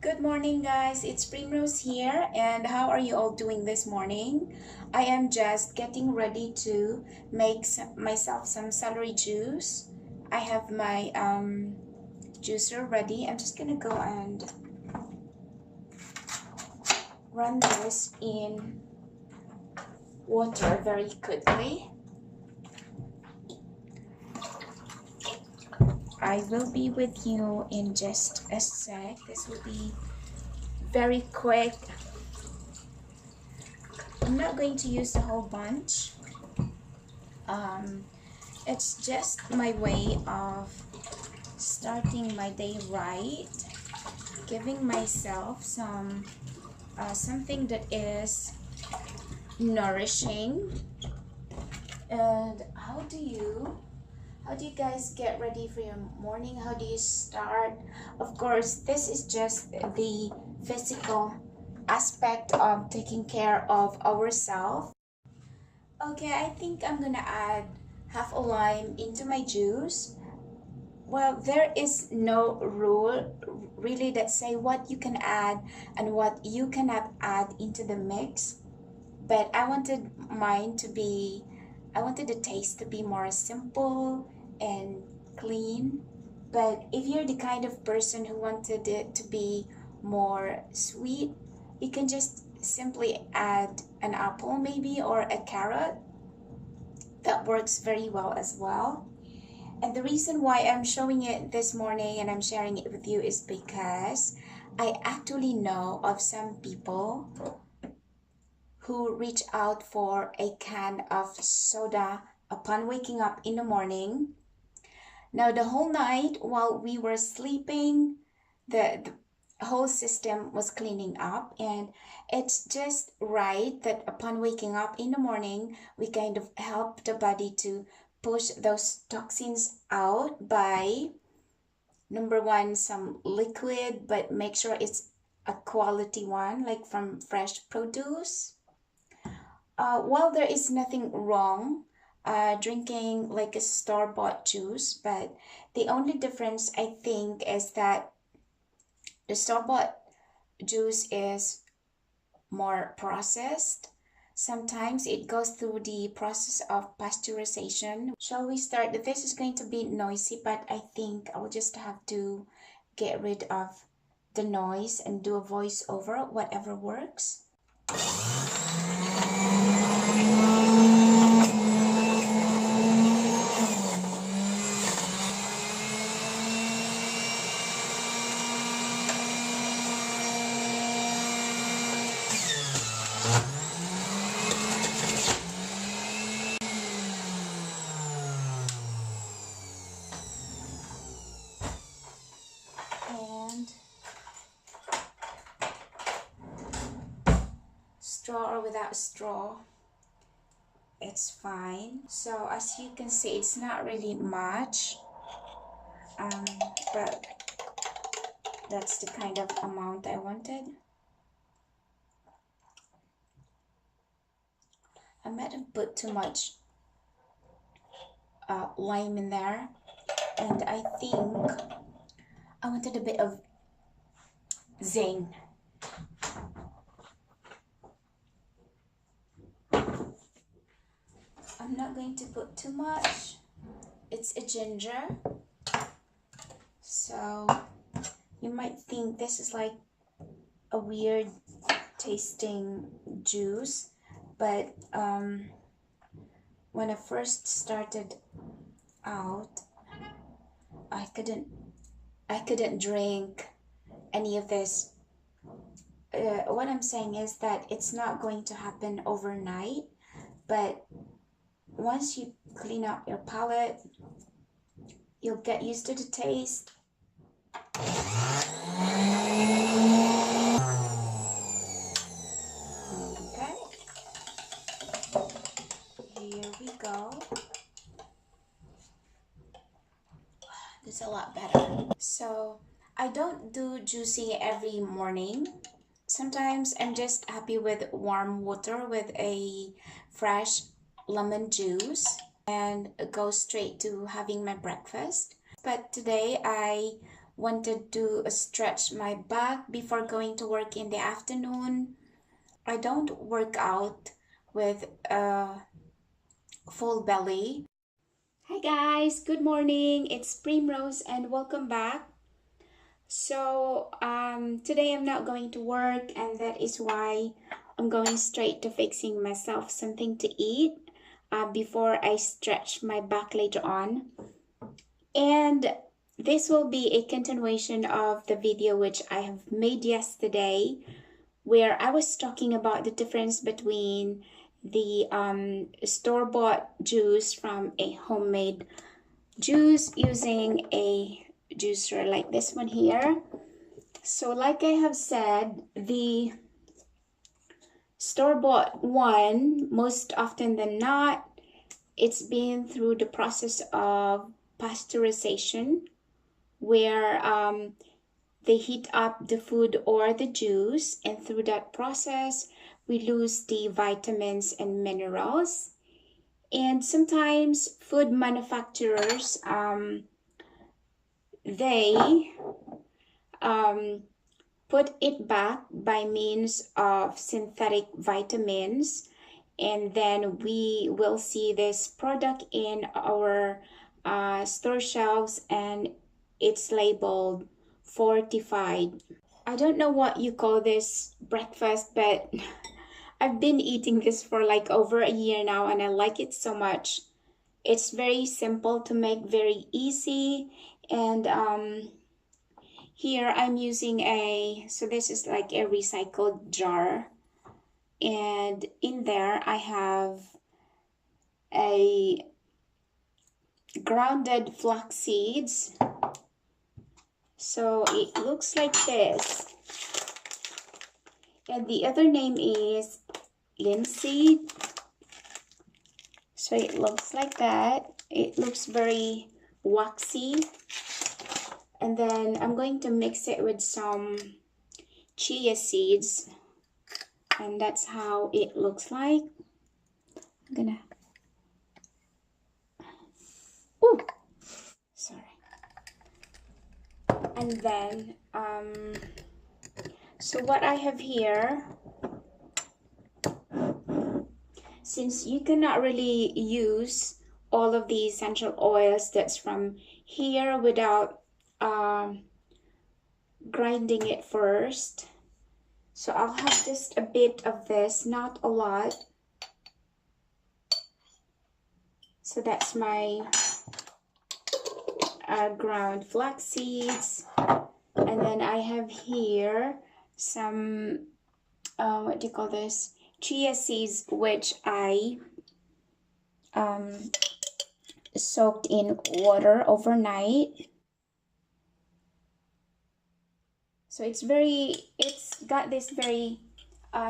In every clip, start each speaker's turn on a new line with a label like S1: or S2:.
S1: Good morning, guys. It's Primrose here, and how are you all doing this morning? I am just getting ready to make myself some celery juice. I have my juicer ready. I'm just gonna go and run this in water very quickly. I will be with you in just a sec. This will be very quick. I'm not going to use the whole bunch. It's just my way of starting my day right, giving myself something that is nourishing. And how do you guys get ready for your morning? How do you start? Of course, this is just the physical aspect of taking care of ourselves. Okay, I think I'm gonna add half a lime into my juice. Well, there is no rule really that say what you can add and what you cannot add into the mix, but I wanted the taste to be more simple and clean. But if you're the kind of person who wanted it to be more sweet, you can just simply add an apple maybe or a carrot. That works very well as well. And the reason why I'm showing it this morning and I'm sharing it with you is because I actually know of some people who reach out for a can of soda upon waking up in the morning. Now, the whole night while we were sleeping, the whole system was cleaning up, and it's just right that upon waking up in the morning, we kind of help the body to push those toxins out by, number one, some liquid, but make sure it's a quality one, like from fresh produce. While there is nothing wrong drinking like a store-bought juice, but the only difference I think is that the store-bought juice is more processed. Sometimes it goes through the process of pasteurization. Shall we start? This is going to be noisy, but I think I'll just have to get rid of the noise and do a voiceover, whatever works. And straw or without straw, it's fine. So as you can see, it's not really much, but that's the kind of amount I wanted. I might have put too much lime in there, and I think I wanted a bit of zing. I'm not going to put too much. It's a ginger, so you might think this is like a weird tasting juice, but when I first started out, I couldn't drink any of this. What I'm saying is that it's not going to happen overnight, but once you clean up your palate, you'll get used to the taste. Okay, here we go. That's a lot better. So I don't do juicing every morning. Sometimes I'm just happy with warm water with a fresh lemon juice and go straight to having my breakfast. But today I wanted to stretch my back before going to work in the afternoon. I don't work out with a full belly. Hi guys, good morning. It's Primrose and welcome back. So today I'm not going to work, and that is why I'm going straight to fixing myself something to eat before I stretch my back later on. And this will be a continuation of the video which I have made yesterday, where I was talking about the difference between the store-bought juice from a homemade juice using a juicer like this one here. So like I have said, the store-bought one, most often than not, it's been through the process of pasteurization, where they heat up the food or the juice, and through that process we lose the vitamins and minerals. And sometimes food manufacturers they put it back by means of synthetic vitamins, and then we will see this product in our store shelves, and it's labeled fortified. I don't know what you call this breakfast, but I've been eating this for like over a year now, and I like it so much. It's very simple to make, very easy. And here I'm using so this is like a recycled jar, and in there I have a grounded flax seeds. So it looks like this, and the other name is linseed. So it looks like that. It looks very waxy. And then I'm going to mix it with some chia seeds, and that's how it looks like. I'm gonna, ooh, sorry. And then so what I have here, since you cannot really use all of the essential oils that's from here without grinding it first, so I'll have just a bit of this, not a lot. So that's my ground flax seeds, and then I have here some what do you call this, chia seeds, which I soaked in water overnight. So it's got this very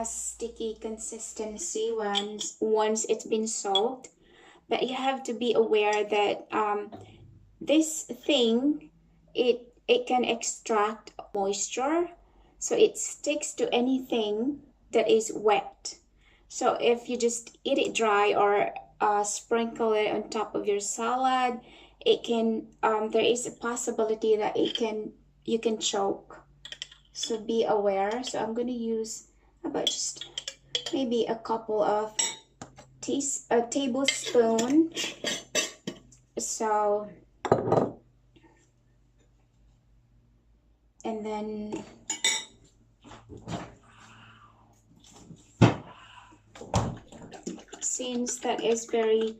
S1: sticky consistency once it's been soaked. But you have to be aware that this thing, it can extract moisture, so it sticks to anything that is wet. So if you just eat it dry or sprinkle it on top of your salad, it can there is a possibility that you can choke. So be aware. So I'm going to use about just maybe a couple of a tablespoon. So, and then since that is very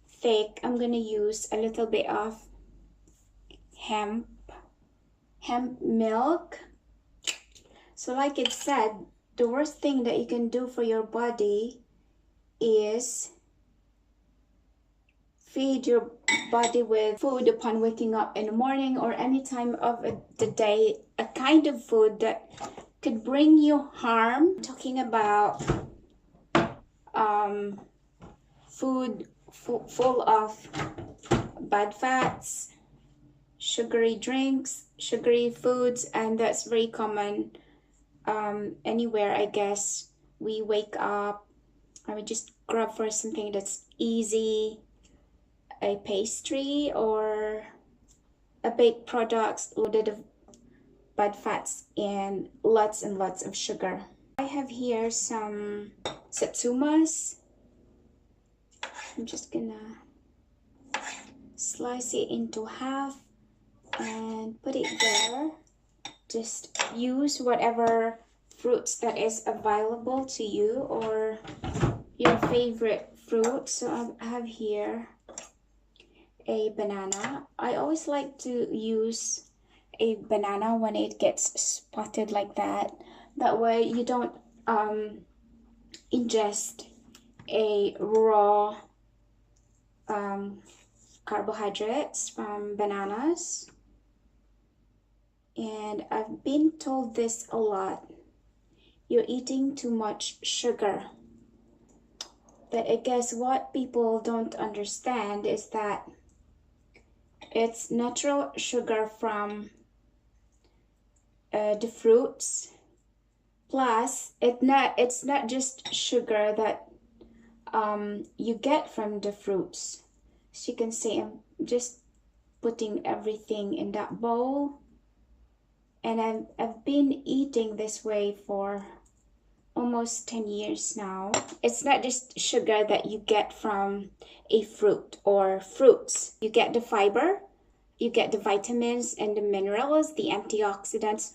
S1: thick, I'm gonna use a little bit of hemp milk. So like it said, the worst thing that you can do for your body is feed your body with food upon waking up in the morning or any time of the day, a kind of food that could bring you harm. Talking about food full of bad fats, sugary drinks, sugary foods, and that's very common anywhere, I guess. We wake up and we just grab for something that's easy, a pastry or a baked product loaded of bad fats and lots of sugar. I have here some satsumas. I'm just gonna slice it into half and put it there. Just use whatever fruits that is available to you or your favorite fruit. So I have here a banana. I always like to use a banana when it gets spotted like that. That way you don't ingest a raw carbohydrates from bananas. And I've been told this a lot. You're eating too much sugar. But I guess what people don't understand is that it's natural sugar from the fruits. Plus, it's not just sugar that you get from the fruits. So you can see I'm just putting everything in that bowl. And I've been eating this way for almost 10 years now. It's not just sugar that you get from a fruit or fruits. You get the fiber, you get the vitamins and the minerals, the antioxidants,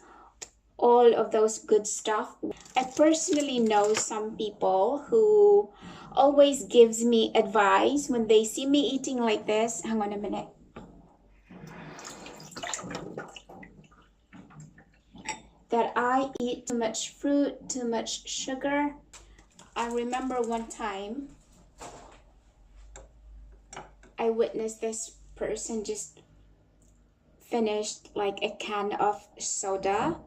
S1: all of those good stuff. I personally know some people who always gives me advice when they see me eating like this. Hang on a minute. That I eat too much fruit, too much sugar. I remember one time I witnessed this person just finished like a can of soda.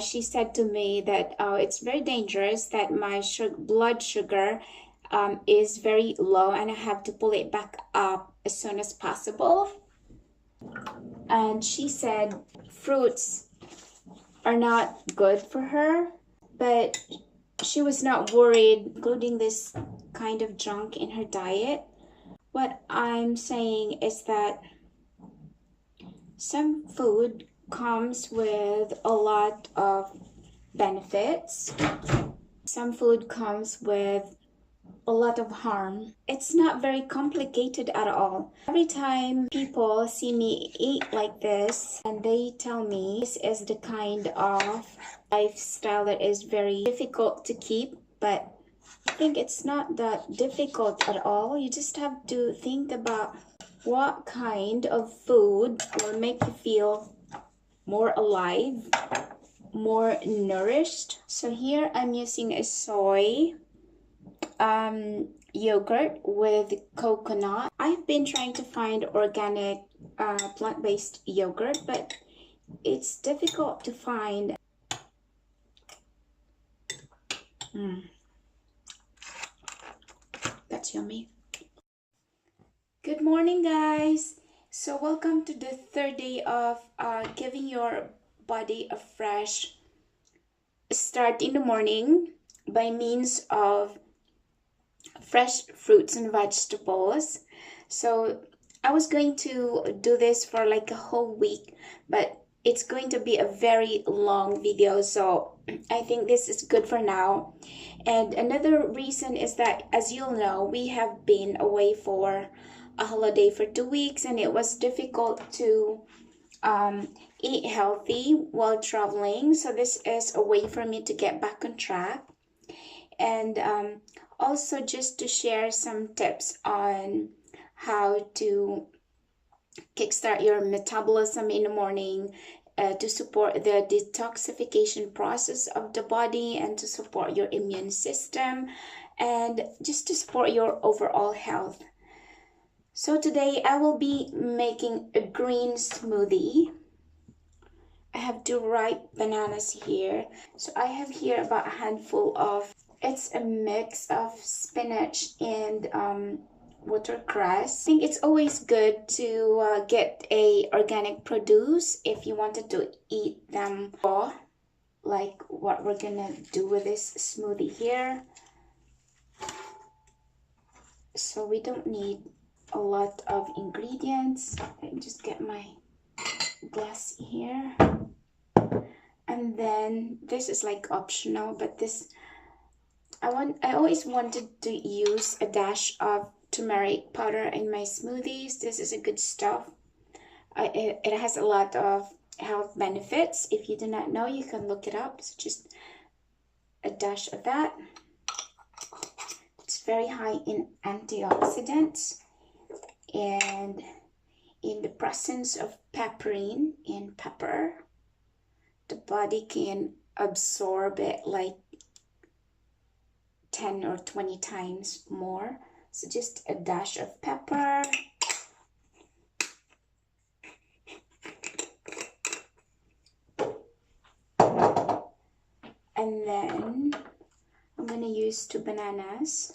S1: She said to me that it's very dangerous, that my blood sugar is very low and I have to pull it back up as soon as possible. And she said fruits are not good for her, but she was not worried including this kind of junk in her diet. What I'm saying is that some food comes with a lot of benefits. Some food comes with a lot of harm. It's not very complicated at all. Every time people see me eat like this and they tell me this is the kind of lifestyle that is very difficult to keep, but I think it's not that difficult at all. You just have to think about what kind of food will make you feel more alive, more nourished. So here I'm using a soy yogurt with coconut. I've been trying to find organic plant-based yogurt, but it's difficult to find. That's yummy. Good morning, guys. So welcome to the third day of giving your body a fresh start in the morning by means of fresh fruits and vegetables. So I was going to do this for like a whole week, but it's going to be a very long video, so I think this is good for now. And another reason is that, as you'll know, we have been away for a holiday for 2 weeks, and it was difficult to eat healthy while traveling. So this is a way for me to get back on track. And also just to share some tips on how to kickstart your metabolism in the morning, to support the detoxification process of the body and to support your immune system and just to support your overall health. So today I will be making a green smoothie. I have 2 ripe bananas here. So I have here about a handful of, it's a mix of spinach and watercress. I think it's always good to get a organic produce if you wanted to eat them raw, like what we're gonna do with this smoothie here. So we don't need a lot of ingredients. Let me just get my glass here. And then this is like optional, but this I always wanted to use a dash of turmeric powder in my smoothies. This is a good stuff. It has a lot of health benefits. If you do not know, you can look it up. So just a dash of that. It's very high in antioxidants, and in the presence of pepperine and pepper, the body can absorb it like 10 or 20 times more. So just a dash of pepper. And then I'm going to use 2 bananas.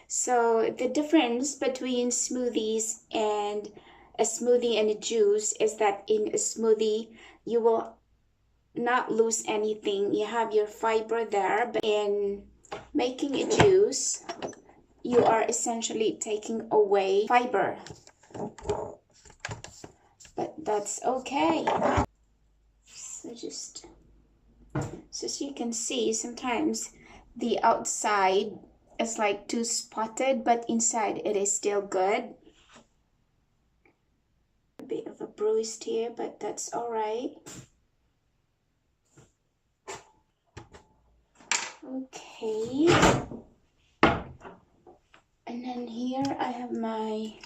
S1: So the difference between smoothies and a smoothie and a juice is that in a smoothie, you will not lose anything. You have your fiber there, but in making a juice, you are essentially taking away fiber. But that's okay. So as you can see, sometimes the outside is like too spotted, but inside it is still good. A bit of a bruised here, but that's all right. Okay. And then here I have my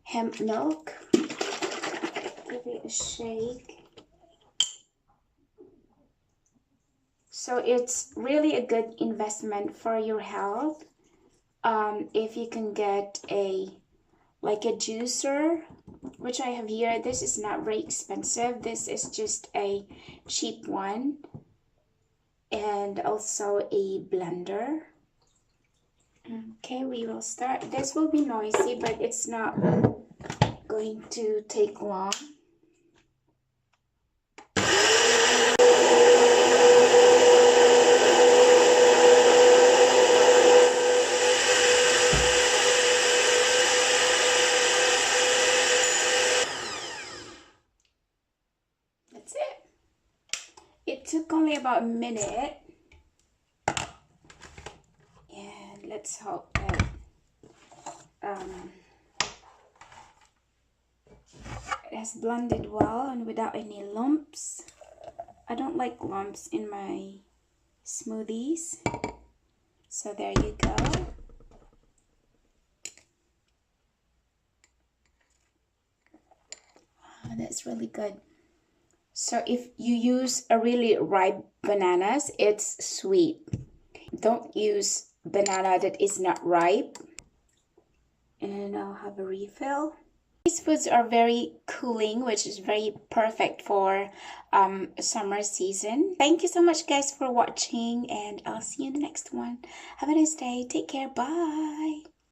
S1: hemp milk. Give it a shake. So it's really a good investment for your health. If you can get like a juicer, which I have here. This is not very expensive. This is just a cheap one. And also a blender. Okay, we will start. This will be noisy, but it's not going to take long. That's it. It took only about a minute. And let's hope that it has blended well and without any lumps. I don't like lumps in my smoothies. So there you go. Oh, that's really good. So if you use a really ripe bananas, it's sweet. Don't use banana that is not ripe. And I'll have a refill. These foods are very cooling, which is very perfect for summer season. Thank you so much, guys, for watching, and I'll see you in the next one. Have a nice day. Take care. Bye.